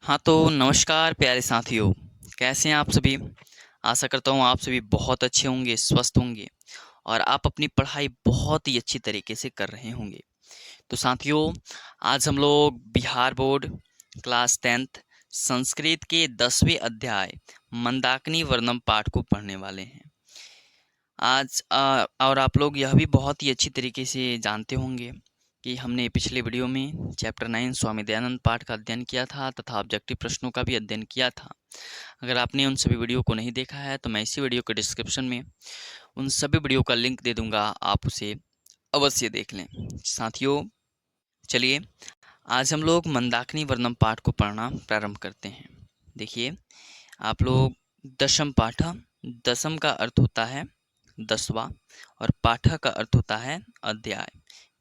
हाँ, तो नमस्कार प्यारे साथियों, कैसे हैं आप सभी? आशा करता हूँ आप सभी बहुत अच्छे होंगे, स्वस्थ होंगे और आप अपनी पढ़ाई बहुत ही अच्छी तरीके से कर रहे होंगे। तो साथियों, आज हम लोग Bihar board class 10th Sanskrit के 10वें अध्याय मंदाकिनी वर्णम पाठ को पढ़ने वाले हैं। आज और आप लोग यह भी बहुत ही अच्छी तरीके से जानते होंगे कि हमने पिछले वीडियो में चैप्टर 9 स्वामी दयानंद पाठ का अध्ययन किया था तथा ऑब्जेक्टिव प्रश्नों का भी अध्ययन किया था। अगर आपने उन सभी वीडियो को नहीं देखा है तो मैं इसी वीडियो के डिस्क्रिप्शन में उन सभी वीडियो का लिंक दे दूंगा, आप उसे अवश्य देख लें। साथियों, चलिए आज हम लोग मंदाकिनी वर्णम पाठ को पढ़ना प्रारंभ करते हैं। देखिए, आप लोग दशम पाठ, दशम का अर्थ होता है 10वां और पाठ का अर्थ होता है अध्याय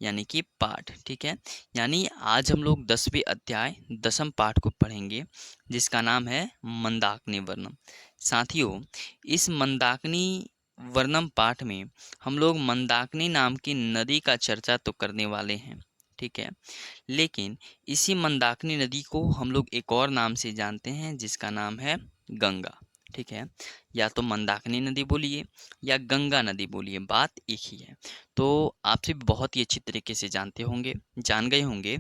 यानी कि पाठ। ठीक है, यानी आज हम लोग 10वें अध्याय दशम पाठ को पढ़ेंगे जिसका नाम है मंदाकिनी वर्णम। साथियों, इस मंदाकिनी वर्णम पाठ में हम लोग मंदाकिनी नाम की नदी का चर्चा तो करने वाले हैं। ठीक है, लेकिन इसी मंदाकिनी नदी को हम लोग एक और नाम से जानते हैं जिसका नाम है गंगा। ठीक है, या तो मंदाकिनी नदी बोलिए या गंगा नदी बोलिए, बात एक ही है। तो आप सभी बहुत ही अच्छी तरीके से जान गए होंगे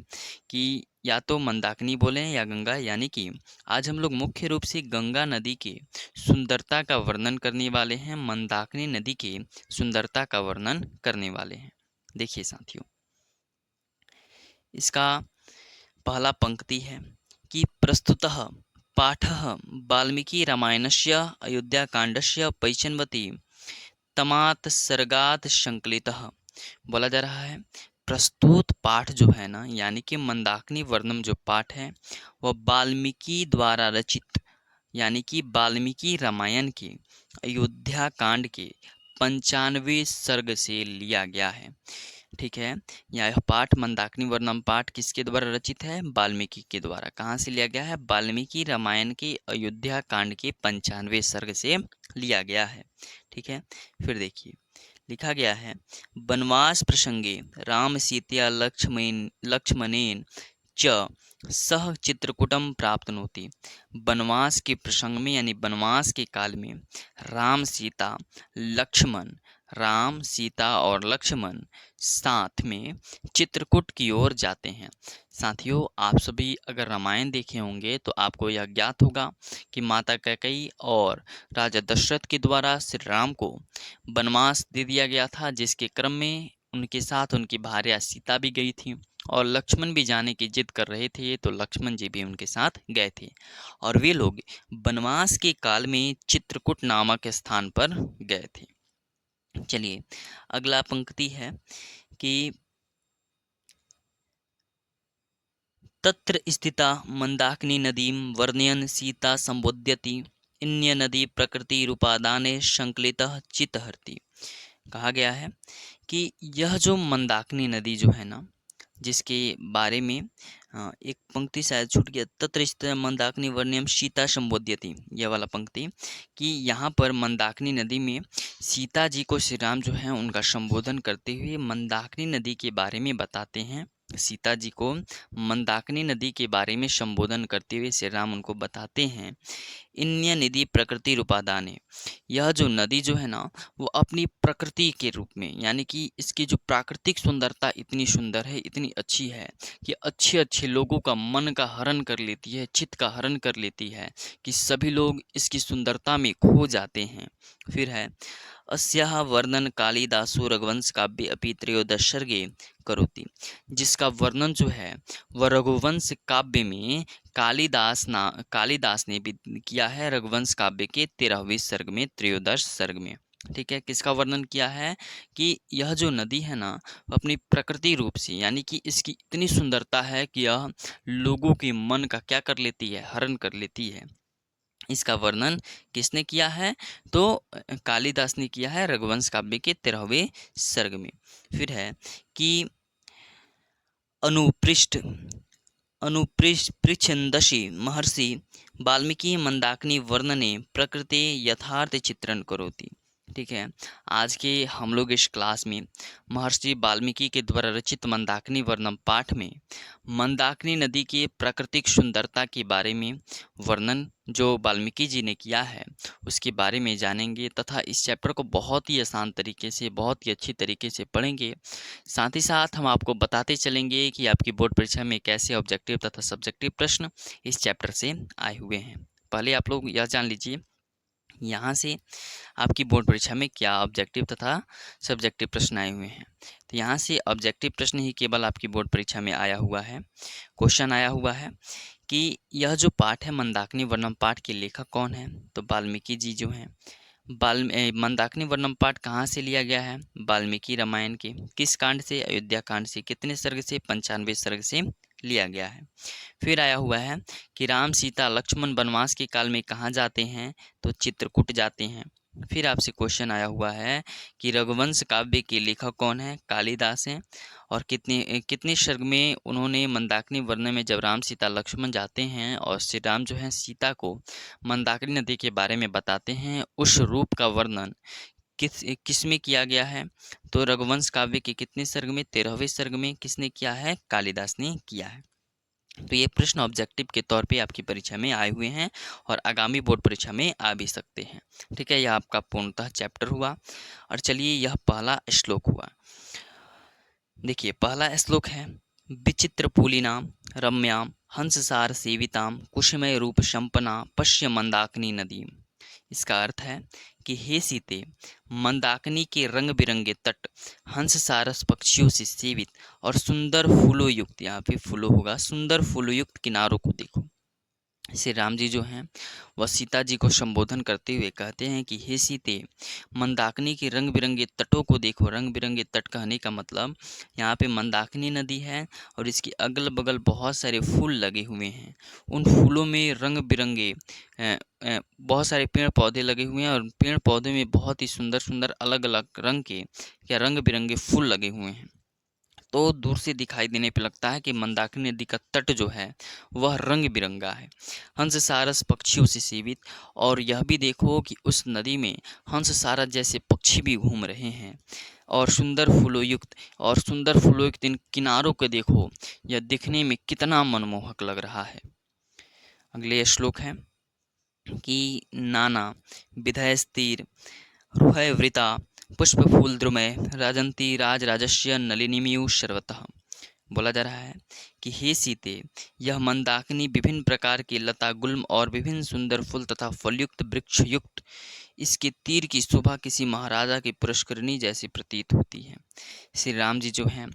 कि या तो मंदाकिनी बोलें या गंगा, यानी कि आज हम लोग मुख्य रूप से गंगा नदी के सुंदरता का वर्णन करने वाले हैं, मंदाकिनी नदी के सुंदरता का वर्णन करने वाले हैं। देखिए साथियों, इसका पहला पंक्ति है कि प्रस्तुतः पाठः वाल्मीकि रामायणस्य अयोध्याकाण्डस्य पैचन्वती तमात् सर्गात् संकलितः। बोला जा रहा है प्रस्तुत पाठ जो है ना, यानी कि मंदाकिनी वर्णम जो पाठ है वह वाल्मीकि द्वारा रचित यानी कि वाल्मीकि रामायण के अयोध्या कांड के 95वें सर्ग से लिया गया है। ठीक है, यह पाठ मंदाकिनी वर्णम पाठ किसके द्वारा रचित है? वाल्मीकि के द्वारा। कहाँ से लिया गया है? वाल्मीकि रामायण के अयोध्या कांड के 95वें सर्ग से लिया गया है। ठीक है, फिर देखिए लिखा गया है वनवास प्रसंगे राम सीतया लक्ष्मणेन च सह चित्रकूटम प्राप्तनोति। वनवास के प्रसंग में यानी वनवास के काल में राम सीता लक्ष्मण राम सीता और लक्ष्मण साथ में चित्रकूट की ओर जाते हैं। साथियों, आप सभी अगर रामायण देखे होंगे तो आपको यह ज्ञात होगा कि माता कैकेयी और राजा दशरथ के द्वारा श्री राम को वनवास दे दिया गया था, जिसके क्रम में उनके साथ उनकी भार्या सीता भी गई थी और लक्ष्मण भी जाने की जिद कर रहे थे, तो लक्ष्मण जी भी उनके साथ गए थे और वे लोग वनवास के काल में चित्रकूट नामक स्थान पर गए थे। चलिए अगला पंक्ति है कि तत्र स्थिता मंदाकिनी नदीं वर्णयन् सीता संबोध्यति अन्य नदी प्रकृति रूपादाने संकलितः चित्तहर्ति। कहा गया है कि यह जो मंदाकिनी नदी जो है ना, जिसके बारे में एक पंक्ति शायद छूट गया, तत्र स्थिता मंदाकिनी वर्ण्यम सीता संबोध्यति, यह वाला पंक्ति कि यहाँ पर मंदाकिनी नदी में सीता जी को श्री राम जो है उनका संबोधन करते हुए मंदाकिनी नदी के बारे में बताते हैं। सीता जी को मंदाकिनी नदी के बारे में संबोधन करते हुए श्री राम उनको बताते हैं इन्य निधि प्रकृति रूपादान है। यह जो नदी जो है ना, वो अपनी प्रकृति के रूप में यानी कि इसकी जो प्राकृतिक सुंदरता इतनी सुंदर है, इतनी अच्छी है कि अच्छे अच्छे लोगों का मन का हरण कर लेती है, चित्त का हरण कर लेती है कि सभी लोग इसकी सुंदरता में खो जाते हैं। फिर है अस्याः वर्णन कालिदासो रघुवंश काव्ये अपि त्रयोदश सर्गे करोति। जिसका वर्णन जो है वह रघुवंश काव्य में कालिदास ने भी किया है, रघुवंश काव्य के 13वें सर्ग में, त्रयोदश सर्ग में। ठीक है, किसका वर्णन किया है कि यह जो नदी है ना, वह अपनी प्रकृति रूप से यानी कि इसकी इतनी सुंदरता है कि यह लोगों के मन का क्या कर लेती है? हरण कर लेती है। इसका वर्णन किसने किया है? तो कालिदास ने किया है रघुवंश काव्य के 13वें सर्ग में। फिर है कि अनुपृच्छन्दसि महर्षि वाल्मीकि मंदाकिनी वर्णने प्रकृते यथार्थ चित्रण करोति। ठीक है। आज के हम लोग इस क्लास में महर्षि वाल्मीकि के द्वारा रचित मंदाकिनी वर्णम पाठ में मंदाकिनी नदी की प्राकृतिक सुंदरता के बारे में वर्णन जो वाल्मीकि जी ने किया है उसके बारे में जानेंगे तथा इस चैप्टर को बहुत ही आसान तरीके से, बहुत ही अच्छी तरीके से पढ़ेंगे। साथ ही साथ हम आपको बताते चलेंगे कि आपकी बोर्ड परीक्षा में कैसे ऑब्जेक्टिव तथा सब्जेक्टिव प्रश्न इस चैप्टर से आए हुए हैं। पहले आप लोग यह जान लीजिए यहाँ से आपकी बोर्ड परीक्षा में क्या ऑब्जेक्टिव तथा सब्जेक्टिव प्रश्न आए हुए हैं। तो यहाँ से ऑब्जेक्टिव प्रश्न ही केवल आपकी बोर्ड परीक्षा में आया हुआ है। क्वेश्चन आया हुआ है कि यह जो पाठ है मंदाकिनी वर्णम पाठ के लेखक कौन है? तो वाल्मीकि जी जो हैं। मंदाकिनी वर्णम पाठ कहाँ से लिया गया है? वाल्मीकि रामायण के किस कांड से? अयोध्या कांड से। कितने सर्ग से? 95 सर्ग से लिया गया है। फिर आया हुआ है कि राम सीता लक्ष्मण वनवास के काल में कहाँ जाते हैं? तो चित्रकूट जाते हैं। फिर आपसे क्वेश्चन आया हुआ है कि रघुवंश काव्य के लेखक कौन है? कालिदास हैं। और कितने कितने सर्ग में उन्होंने मंदाकिनी वर्णन में जब राम सीता लक्ष्मण जाते हैं और श्री राम जो है सीता को मंदाकिनी नदी के बारे में बताते हैं, उस रूप का वर्णन किस में किया गया है? तो रघुवंश काव्य के कितने सर्ग में? 13वें सर्ग में। किसने किया है? कालिदास ने किया है। तो ये प्रश्न ऑब्जेक्टिव के तौर पे आपकी परीक्षा में आए हुए हैं और आगामी बोर्ड परीक्षा में आ भी सकते हैं। ठीक है, यह आपका पूर्णतः चैप्टर हुआ। और चलिए यह पहला श्लोक हुआ। देखिए पहला श्लोक है विचित्र पुलिनाम रम्याम हंससार सेविताम कुसुमय रूप शंपना पश्य मंदाकिनी नदी। इसका अर्थ है कि हे सीते, मंदाकिनी के रंग बिरंगे तट, हंस सारस पक्षियों से सेवित और सुंदर फूलों युक्त, यहाँ पे फूलों होगा, सुंदर फूलों युक्त किनारों को देखो। श्री राम जी जो हैं वह सीता जी को संबोधन करते हुए कहते हैं कि हे सीते, मंदाकिनी के रंग बिरंगे तटों को देखो। रंग बिरंगे तट कहने का मतलब यहाँ पे मंदाकिनी नदी है और इसके अगल बगल बहुत सारे फूल लगे हुए हैं। उन फूलों में रंग बिरंगे बहुत सारे पेड़ पौधे लगे हुए हैं और पेड़ पौधे में बहुत ही सुंदर सुंदर अलग अलग रंग के या रंग बिरंगे फूल लगे हुए हैं। तो दूर से दिखाई देने पे लगता है कि मंदाकिनी नदी का तट जो है वह रंग बिरंगा है, हंस सारस पक्षियों से सेवित। और यह भी देखो कि उस नदी में हंस सारस जैसे पक्षी भी घूम रहे हैं और सुंदर फूलों युक्त, और सुंदर फूलों युक्त इन किनारों को देखो, यह दिखने में कितना मनमोहक लग रहा है। अगले श्लोक है कि नाना विधयस्तिर रुहवृता पुष्पफूलद्रुमय राजन्ती राजराजस्य नलिनीमियु सर्वतः। बोला जा रहा है कि हे सीते, यह मंदाकिनी विभिन्न प्रकार के लता गुल्म और विभिन्न सुंदर फूल तथा फलयुक्त वृक्ष युक्त इसके तीर की शोभा किसी महाराजा की पुष्करिणी जैसी प्रतीत होती है। श्री राम जी जो हैं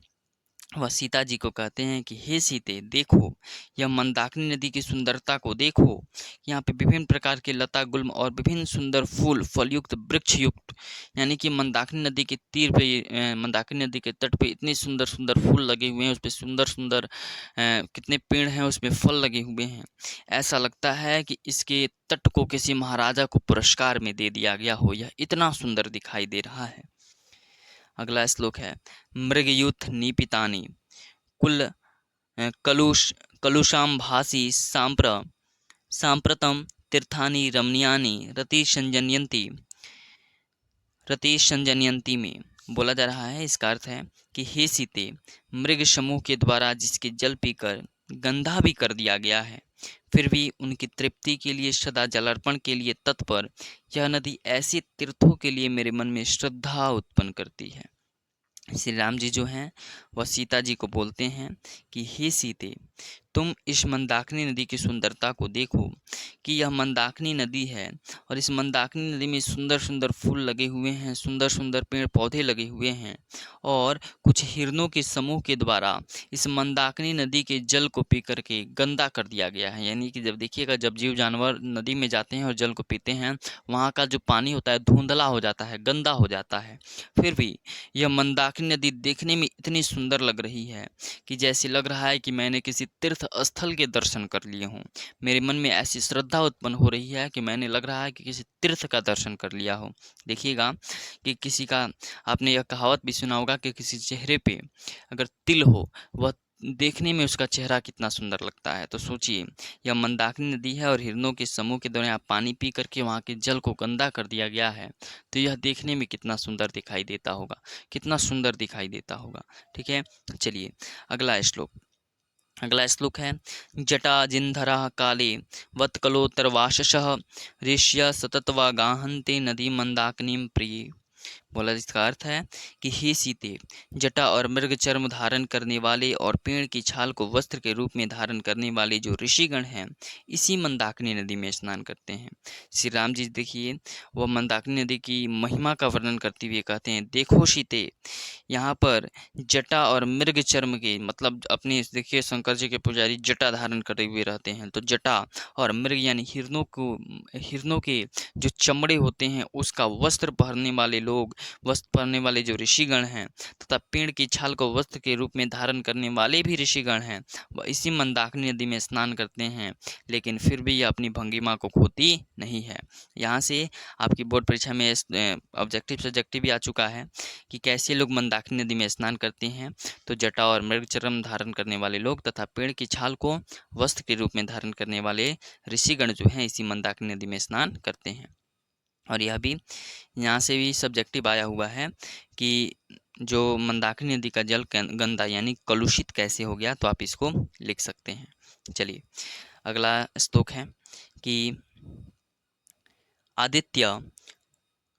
वह सीता जी को कहते हैं कि हे सीते, देखो यह मंदाकिनी नदी की सुंदरता को देखो। यहाँ पे विभिन्न प्रकार के लता गुल्म और विभिन्न सुंदर फूल फलयुक्त वृक्ष युक्त, यानी कि मंदाकिनी नदी के तीर पे मंदाकिनी नदी के तट पे इतने सुंदर सुंदर फूल लगे हुए हैं, उस पर सुंदर सुंदर कितने पेड़ हैं, उसमें फल लगे हुए हैं। ऐसा लगता है कि इसके तट को किसी महाराजा को पुरस्कार में दे दिया गया हो, यह इतना सुंदर दिखाई दे रहा है। अगला श्लोक है मृगयूथ निपितानि कुल कलुषाम भासी सांप्रतम तीर्थानि रमणीयानि रति संजनयंती में। बोला जा रहा है, इसका अर्थ है कि हे सीते, मृग समूह के द्वारा जिसके जल पीकर गंधा भी कर दिया गया है, फिर भी उनकी तृप्ति के लिए सदा जलार्पण के लिए तत्पर यह नदी ऐसे तीर्थों के लिए मेरे मन में श्रद्धा उत्पन्न करती है। श्री राम जी जो हैं वह सीता जी को बोलते हैं कि हे सीते, तुम इस मंदाकिनी नदी की सुंदरता को देखो कि यह मंदाकिनी नदी है और इस मंदाकिनी नदी में सुंदर सुंदर फूल लगे हुए हैं, सुंदर सुंदर पेड़ पौधे लगे हुए हैं और कुछ हिरणों के समूह के द्वारा इस मंदाकिनी नदी के जल को पी करके गंदा कर दिया गया है। यानी कि जब देखिएगा, जब जीव जानवर नदी में जाते हैं और जल को पीते हैं, वहाँ का जो पानी होता है धुंधला हो जाता है, गंदा हो जाता है। फिर भी यह मंदाकिनी नदी देखने में इतनी सुंदर लग रही है कि जैसे लग रहा है कि मैंने किसी तीर्थ स्थल के दर्शन कर लिए हों। मेरे मन में ऐसी श्रद्धा उत्पन्न हो रही है कि मैंने लग रहा है कि किसी तीर्थ का दर्शन कर लिया हो। देखिएगा कि किसी का, आपने यह कहावत भी सुना होगा कि किसी चेहरे पे अगर तिल हो, वह देखने में उसका चेहरा कितना सुंदर लगता है। तो सोचिए, यह मंदाकिनी नदी है और हिरणों के समूह के द्वारा पानी पी करके वहाँ के जल को गंदा कर दिया गया है। तो यह देखने में कितना सुंदर दिखाई देता होगा, कितना सुंदर दिखाई देता होगा। ठीक है, चलिए अगला श्लोक है, जटा जिन्धरः काले वत्कलोत्तरवाशसः ऋष्य सततवा गाहन्ते नदी मंदाकिनीं प्रिये। बोला, इसका अर्थ है कि हे सीते, जटा और मृग चर्म धारण करने वाले और पेड़ की छाल को वस्त्र के रूप में धारण करने वाले जो ऋषिगण हैं, इसी मंदाकिनी नदी में स्नान करते हैं। श्री राम जी देखिए, वह मंदाकिनी नदी की महिमा का वर्णन करते हुए कहते हैं, देखो सीते, यहाँ पर जटा और मृग चर्म के मतलब अपने देखिए शंकर जी के पुजारी जटा धारण करे हुए रहते हैं। तो जटा और मृग यानी हिरणों के जो चमड़े होते हैं उसका वस्त्र पहनने वाले लोग, वस्त्र पहनने वाले जो ऋषिगण हैं, तथा पेड़ की छाल को वस्त्र के रूप में धारण करने वाले भी ऋषिगण हैं, वह इसी मंदाकिनी नदी में स्नान करते हैं। लेकिन फिर भी यह अपनी भंगिमा को खोती नहीं है। यहाँ से आपकी बोर्ड परीक्षा में ऑब्जेक्टिव सब्जेक्टिव भी आ चुका है कि कैसे लोग मंदाकिनी नदी में स्नान करते हैं। तो जटा और मृग चर्म धारण करने वाले लोग तथा पेड़ की छाल को वस्त्र के रूप में धारण करने वाले ऋषिगण जो हैं, इसी मंदाकिनी नदी में स्नान करते हैं। और यह भी यहाँ से भी सब्जेक्टिव आया हुआ है कि जो मंदाकिनी नदी का जल गंदा यानी कलुषित कैसे हो गया, तो आप इसको लिख सकते हैं। चलिए अगला श्लोक है कि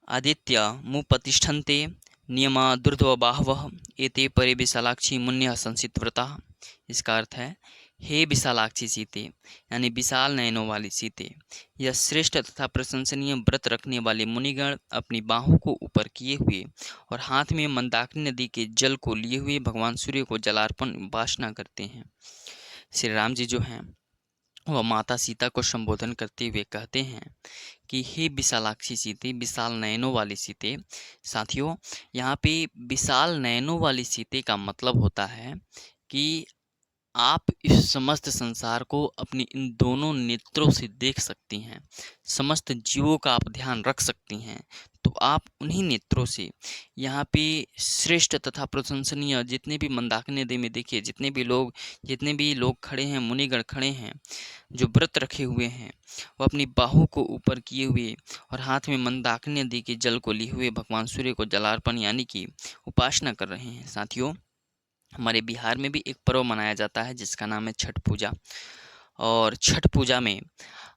आदित्य मुपतिष्ठन्ते नियमा दुर्ध्वबाहवः एते परे विशालाक्षी मुन्यः संसितव्रताः। इसका अर्थ है, हे विशालाक्षी सीते यानी विशाल नयनों वाली सीते, यह श्रेष्ठ तथा प्रशंसनीय व्रत रखने वाले मुनिगण अपनी बाहों को ऊपर किए हुए और हाथ में मंदाकिनी नदी के जल को लिए हुए भगवान सूर्य को जलार्पण उपासना करते हैं। श्री राम जी जो हैं वह माता सीता को संबोधन करते हुए कहते हैं कि हे विशालाक्षी सीते, विशाल नयनों वाली सीते। साथियों, यहाँ पे विशाल नयनों वाली सीते का मतलब होता है कि आप इस समस्त संसार को अपनी इन दोनों नेत्रों से देख सकती हैं, समस्त जीवों का आप ध्यान रख सकती हैं। तो आप उन्हीं नेत्रों से यहाँ पे श्रेष्ठ तथा प्रशंसनीय जितने भी मंदाकिनी नदी में देखिए जितने भी लोग खड़े हैं, मुनिगण खड़े हैं, जो व्रत रखे हुए हैं, वो अपनी बाहों को ऊपर किए हुए और हाथ में मंदाकिनी नदी के जल को लिए हुए भगवान सूर्य को जलार्पण यानी कि उपासना कर रहे हैं। साथियों, हमारे बिहार में भी एक पर्व मनाया जाता है जिसका नाम है छठ पूजा। और छठ पूजा में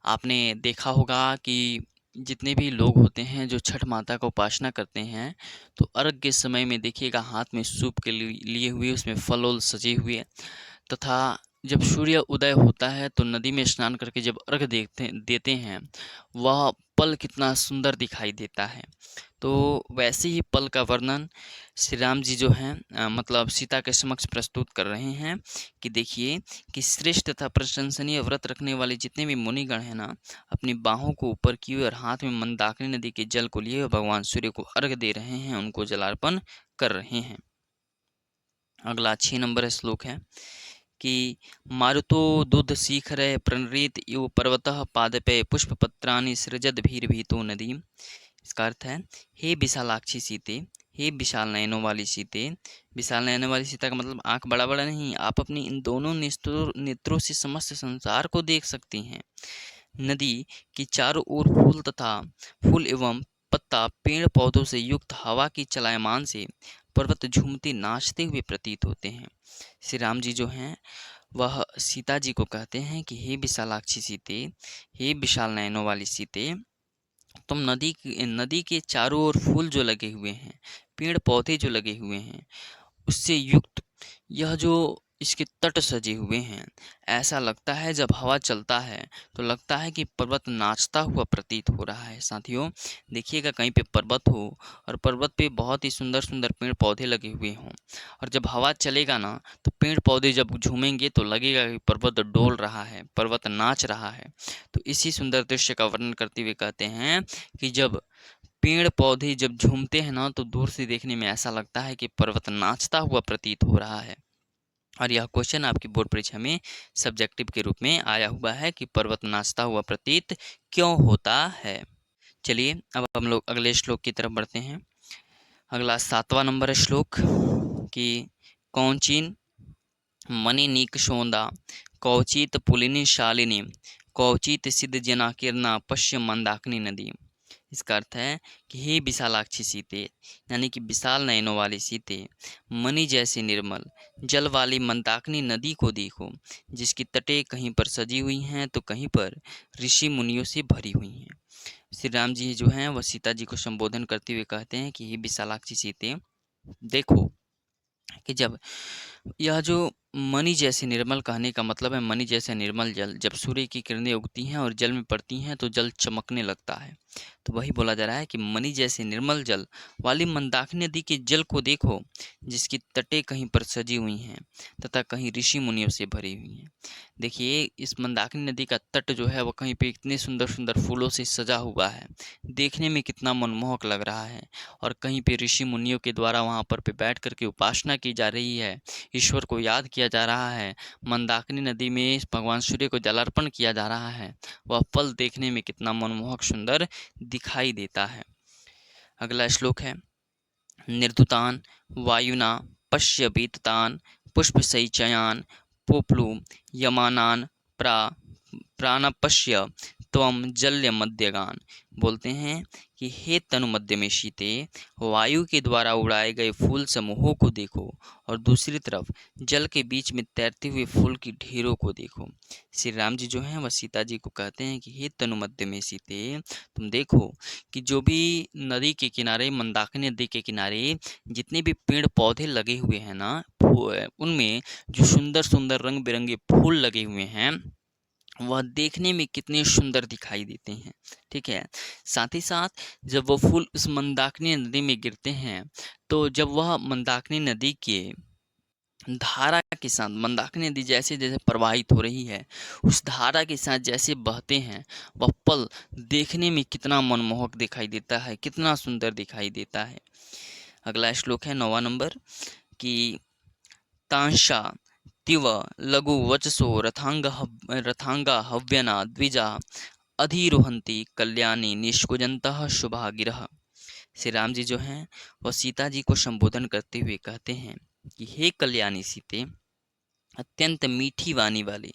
आपने देखा होगा कि जितने भी लोग होते हैं जो छठ माता का उपासना करते हैं, तो अर्घ के समय में देखिएगा हाथ में सूप के लिए हुए उसमें फल उल सजे हुए, तथा जब सूर्य उदय होता है तो नदी में स्नान करके जब अर्घ देते हैं, वह पल कितना सुंदर दिखाई देता है। तो वैसे ही पल का वर्णन श्री राम जी जो हैं मतलब सीता के समक्ष प्रस्तुत कर रहे हैं कि देखिए कि श्रेष्ठ तथा प्रशंसनीय व्रत रखने वाले जितने भी मुनिगण हैं ना, अपनी बाहों को ऊपर किए और हाथ में मंदाकिनी नदी के जल को लिए भगवान सूर्य को अर्घ दे रहे हैं, उनको जलार्पण कर रहे हैं। अगला 6 नंबर श्लोक है कि मारुतो दुध शिखरे प्रणरीत इव पर्वतः पादपे पुष्पपत्राणि सृजद भीतो नदी। इसका अर्थ है, हे विशालाक्षी सीते, हे विशाल नयनों वाली सीते। विशाल नयनों वाली सीता का मतलब आंख बड़ा बड़ा नहीं, आप अपनी इन दोनों नेत्रों से समस्त संसार को देख सकती हैं। नदी की चारों ओर फूल एवं पत्ता पेड़ पौधों से युक्त हवा की चलायमान से पर्वत झूमते नाचते हुए प्रतीत होते हैं। श्री राम जी जो हैं वह सीता जी को कहते हैं कि हे विशालाक्षी सीते, हे विशाल नयनों वाली सीते, तुम नदी के चारों ओर फूल जो लगे हुए हैं, पेड़ पौधे जो लगे हुए हैं, उससे युक्त यह जो इसके तट सजे हुए हैं, ऐसा लगता है जब हवा चलता है तो लगता है कि पर्वत नाचता हुआ प्रतीत हो रहा है। साथियों, देखिएगा कहीं पे पर्वत हो और पर्वत पे बहुत ही सुंदर सुंदर पेड़ पौधे लगे हुए हों, और जब हवा चलेगा ना तो पेड़ पौधे जब झूमेंगे तो लगेगा कि पर्वत डोल रहा है, पर्वत नाच रहा है। तो इसी सुंदर दृश्य का वर्णन करते हुए कहते हैं कि जब पेड़ पौधे जब झूमते हैं ना तो दूर से देखने में ऐसा लगता है कि पर्वत नाचता हुआ प्रतीत हो रहा है। और यह क्वेश्चन आपकी बोर्ड परीक्षा में सब्जेक्टिव के रूप में आया हुआ है कि पर्वत नाचता हुआ प्रतीत क्यों होता है। चलिए अब हम लोग अगले श्लोक की तरफ बढ़ते हैं। अगला 7वां नंबर श्लोक कि कौंचिन मणिनीक शोंदा कौचित पुलिनी शालिनी कौचित सिद्ध जना किरणा पश्य मंदाकिनी नदी। इसका अर्थ है कि हे विशालाक्षी सीते, यानी कि विशाल नयनों वाली सीते, मणि जैसे निर्मल जल वाली मंदाकिनी नदी को देखो, जिसकी तटें कहीं पर सजी हुई हैं तो कहीं पर ऋषि मुनियों से भरी हुई हैं। श्री राम जी जो हैं वह सीता जी को संबोधन करते हुए कहते हैं कि हे विशालाक्षी सीते, देखो कि जब यह जो मणि जैसे निर्मल कहने का मतलब है मणि जैसे निर्मल जल, जब सूर्य की किरणें उगती हैं और जल में पड़ती हैं तो जल चमकने लगता है। तो वही बोला जा रहा है कि मणि जैसे निर्मल जल वाली मंदाकिनी नदी के जल को देखो, जिसकी तटें कहीं पर सजी हुई हैं तथा कहीं ऋषि मुनियों से भरी हुई हैं। देखिए इस मंदाकिनी नदी का तट जो है वह कहीं पे इतने सुंदर सुंदर फूलों से सजा हुआ है, देखने में कितना मनमोहक लग रहा है। और कहीं पे ऋषि मुनियों के द्वारा वहाँ पर पे बैठ करके उपासना की जा रही है, ईश्वर को याद किया जा रहा है। मंदाकिनी नदी में भगवान सूर्य को जलार्पण किया जा रहा है। वह पल देखने में कितना मनमोहक सुंदर दिखाई देता है। अगला श्लोक है, निर्धुतान वायुना पश्य बीततान पुष्पसैचयान पोप्लु यमानान प्रा प्राणपश्य त्वम जल्य मध्यगान। बोलते हैं कि हे तनु मध्य में शीते, वायु के द्वारा उड़ाए गए फूल समूहों को देखो और दूसरी तरफ जल के बीच में तैरते हुए फूल की ढेरों को देखो। श्री राम जी जो हैं वह सीता जी को कहते हैं कि हे तनु मध्य में शीते, तुम देखो कि जो भी नदी के किनारे, मंदाकिनी नदी के किनारे जितने भी पेड़ पौधे लगे हुए हैं ना, उनमें जो सुंदर सुंदर रंग बिरंगे फूल लगे हुए हैं वह देखने में कितने सुंदर दिखाई देते हैं। ठीक है, साथ ही साथ जब वो फूल उस मंदाकिनी नदी में गिरते हैं तो जब वह मंदाकिनी नदी के धारा के साथ, मंदाकिनी नदी जैसे जैसे प्रवाहित हो रही है उस धारा के साथ जैसे बहते हैं, वह पल देखने में कितना मनमोहक दिखाई देता है, कितना सुंदर दिखाई देता है। अगला श्लोक है 9वां नंबर कि तांशा तिव लघु वचसो रथांगा हव्यना द्विजा अधिरोहंती कल्याणी निष्कुजंतः शुभा गिरह। श्री राम जी जो हैं वह सीता जी को संबोधन करते हुए कहते हैं कि हे कल्याणी सीते, अत्यंत मीठी वाणी वाले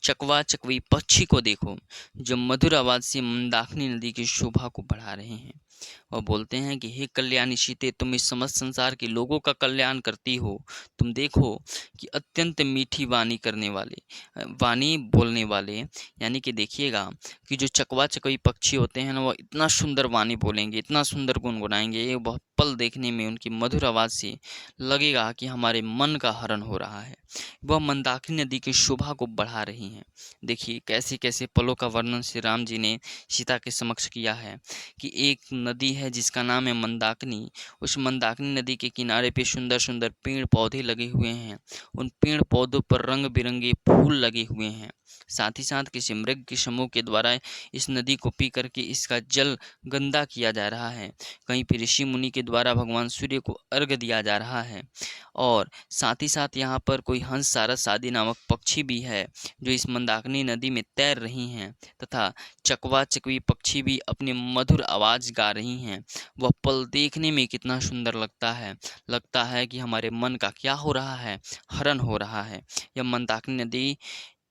चकवा चकवी पक्षी को देखो, जो मधुर आवाज से मंदाकिनी नदी की शोभा को बढ़ा रहे हैं। वह बोलते हैं कि हे कल्याणी सीते, तुम इस समस्त संसार के लोगों का कल्याण करती हो। तुम देखो कि अत्यंत मीठी वाणी करने वाले, वाणी बोलने वाले, यानी कि देखिएगा कि जो चकवा चकवी पक्षी होते हैं ना, वह इतना सुंदर वाणी बोलेंगे, इतना सुंदर गुनगुनाएंगे, वह पल देखने में उनकी मधुर आवाज से लगेगा कि हमारे मन का हरण हो रहा है। वह मंदाकिनी नदी की शोभा को बढ़ा रही हैं। देखिए कैसे कैसे पलों का वर्णन श्री राम जी ने सीता के समक्ष किया है कि एक नदी है जिसका नाम है मंदाकिनी। उस मंदाकिनी नदी के किनारे पे सुंदर सुंदर पेड़ पौधे लगे हुए हैं, उन पेड़ पौधों पर रंग बिरंगे फूल लगे हुए हैं। साथ ही साथ किसी मृग के समूह के द्वारा इस नदी को पी करके इसका जल गंदा किया जा रहा है। कहीं पे ऋषि मुनि के द्वारा भगवान सूर्य को अर्घ दिया जा रहा है। और साथ ही साथ यहाँ पर कोई हंस सारस आदि नामक पक्षी भी है जो इस मंदाकिनी नदी में तैर रही हैं, तथा चकवा चकवी पक्षी भी अपनी मधुर आवाज़ गा रही हैं। वह पल देखने में कितना सुंदर लगता है कि हमारे मन का क्या हो रहा है, हरण हो रहा है। यह मंदाकिनी नदी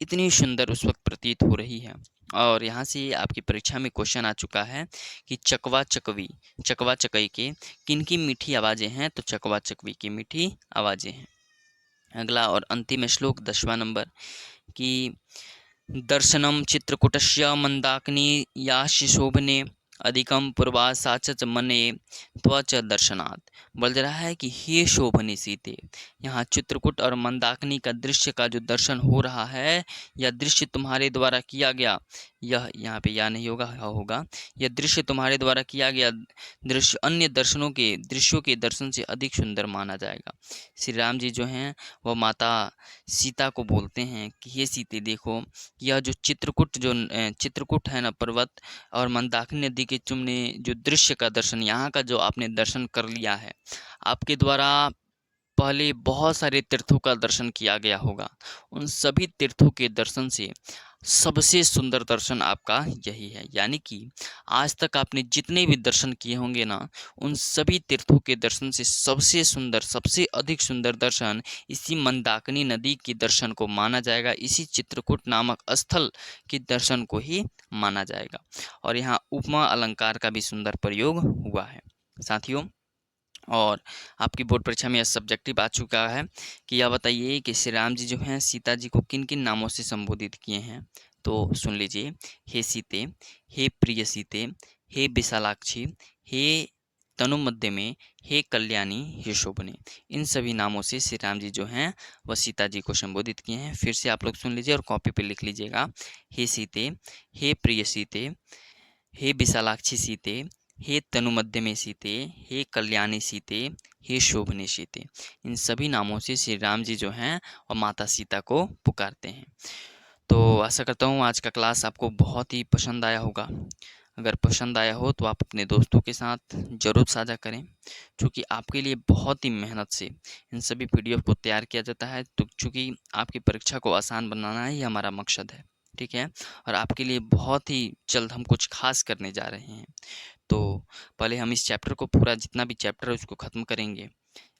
इतनी सुंदर उस वक्त प्रतीत हो रही है। और यहाँ से आपकी परीक्षा में क्वेश्चन आ चुका है कि चकवा चकई के किन की मीठी आवाज़ें हैं, तो चकवा चकवी की मीठी आवाज़ें हैं। अगला और अंतिम श्लोक 10वां नंबर कि दर्शनम चित्रकूटस्य मंदाकिनी याश शोभने अधिकम पूर्वासाचच मने त्वच दर्शनात्। बोल रहा है कि हे शोभनी सीते, यहाँ चित्रकूट और मंदाकिनी का दृश्य का जो दर्शन हो रहा है, यह दृश्य तुम्हारे द्वारा किया गया, यह यहाँ पे या नहीं होगा, यह दृश्य तुम्हारे द्वारा किया गया दृश्य अन्य दृश्यों के दर्शन से अधिक सुंदर माना जाएगा। श्री राम जी जो हैं वह माता सीता को बोलते हैं कि हे सीते देखो, यह जो चित्रकूट है ना पर्वत, और मंदाकिनी नदी के तुमने जो दृश्य का दर्शन, यहाँ का जो आपने दर्शन कर लिया है, आपके द्वारा पहले बहुत सारे तीर्थों का दर्शन किया गया होगा। उन सभी तीर्थों के दर्शन से सबसे सुंदर दर्शन आपका यही है। यानी कि आज तक आपने जितने भी दर्शन किए होंगे ना, उन सभी तीर्थों के दर्शन से सबसे सुंदर, सबसे अधिक सुंदर दर्शन इसी मंदाकिनी नदी के दर्शन को माना जाएगा। इसी चित्रकूट नामक स्थल के दर्शन को ही माना जाएगा। और यहाँ उपमा अलंकार का भी सुंदर प्रयोग हुआ है साथियों। और आपकी बोर्ड परीक्षा में यह सब्जेक्टिव आ चुका है कि यह बताइए कि श्री राम जी जो हैं सीता जी को किन किन नामों से संबोधित किए हैं। तो सुन लीजिए, हे सीते, हे प्रिय सीते, हे विशालाक्षी, हे तनु मध्य में, हे कल्याणी, हे शोभने। इन सभी नामों से श्री राम जी जो हैं वह सीता जी को संबोधित किए हैं। फिर से आप लोग सुन लीजिए और कॉपी पे लिख लीजिएगा। हे सीते, हे प्रिय सीते, हे विशालाक्षी सीते, हे तनुमध्य में सीते, हे कल्याणी सीते, हे शोभने सीते। इन सभी नामों से श्री राम जी जो हैं और माता सीता को पुकारते हैं। तो आशा करता हूँ आज का क्लास आपको बहुत ही पसंद आया होगा। अगर पसंद आया हो तो आप अपने दोस्तों के साथ ज़रूर साझा करें, क्योंकि आपके लिए बहुत ही मेहनत से इन सभी पीडीएफ को तैयार किया जाता है। तो चूँकि आपकी परीक्षा को आसान बनाना ही हमारा मकसद है, ठीक है। और आपके लिए बहुत ही जल्द हम कुछ खास करने जा रहे हैं। तो पहले हम इस चैप्टर को पूरा, जितना भी चैप्टर है उसको ख़त्म करेंगे,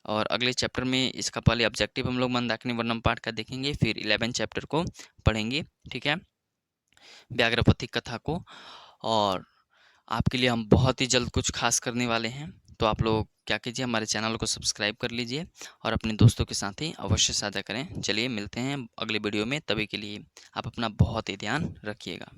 और अगले चैप्टर में इसका पहले ऑब्जेक्टिव हम लोग मंदाकिनी वर्णम पाठ का देखेंगे, फिर 11 चैप्टर को पढ़ेंगे, ठीक है, व्याघ्रपथी कथा को। और आपके लिए हम बहुत ही जल्द कुछ खास करने वाले हैं। तो आप लोग क्या कीजिए, हमारे चैनल को सब्सक्राइब कर लीजिए और अपने दोस्तों के साथ ही अवश्य साझा करें। चलिए मिलते हैं अगले वीडियो में, तभी के लिए आप अपना बहुत ही ध्यान रखिएगा।